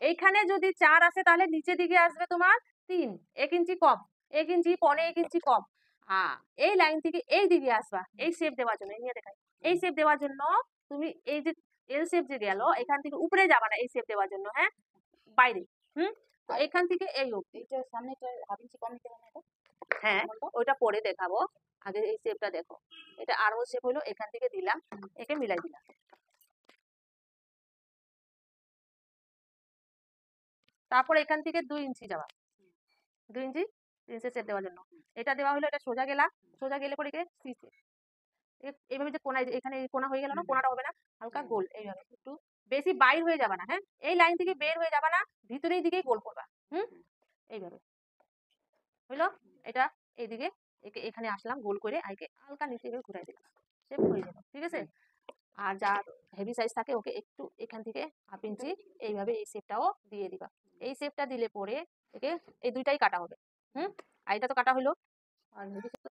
এইখানে যদি 4 আসে তাহলে নিচের দিকে আসবে তোমার 3, 1 ইঞ্চি কম, 1 ইঞ্চি, 1.25 ইঞ্চি কম। এই লাইন থেকে এই দিকে আসবা এই শেপ দেওয়ার জন্য। এই নিয়ে দেখাই, এই শেপ দেওয়ার জন্য তুমি এই যে এল শেপ যে গেল, এখান থেকে উপরে যাবা না এই শেপ দেওয়ার জন্য, হ্যাঁ, বাইরে। তো এখান থেকে এই অবধি সামনেটা হাফ ইঞ্চি কম দিতে হবে না? হ্যাঁ, ওইটা পরে দেখাবো, আগে এই শেপটা দেখো। এটা আরও শেপ হলো, এখান থেকে দিলাম, একে মিলাই দিলাম। তারপর এখান থেকে 2 ইঞ্চি যাওয়া, 2 ইঞ্চি প্রিন্সেস শেপ দেওয়ার জন্য। এটা দেওয়া হলো, এটা সোজা গেলা, সোজা গেলে পরে একে সি শেপ। এইভাবে যে কোনায়, এখানে কোনা হয়ে গেল না, কোনাটা হবে না, হালকা গোল এইভাবে, একটু বেশি বাইর হয়ে যাবে না, হ্যাঁ, এই লাইন থেকে বের হয়ে যাবে না, ভিতরের দিকেই গোল করবা। এইভাবে হইলো। এটা এইদিকে একে এখানে আসলাম গোল করে, আইকে হালকা নিচে ঘুরাই দিলাম, শেপ হয়ে গেল, ঠিক আছে। আর যার হেভি সাইজ থাকে ওকে একটু এখান থেকে হাফ ইঞ্চি এইভাবে এই শেপটাও দিয়ে দিবা। এই শেপটা দিলে পরে একে এই দুইটাই কাটা হবে। আর এটা তো কাটা হলো। আর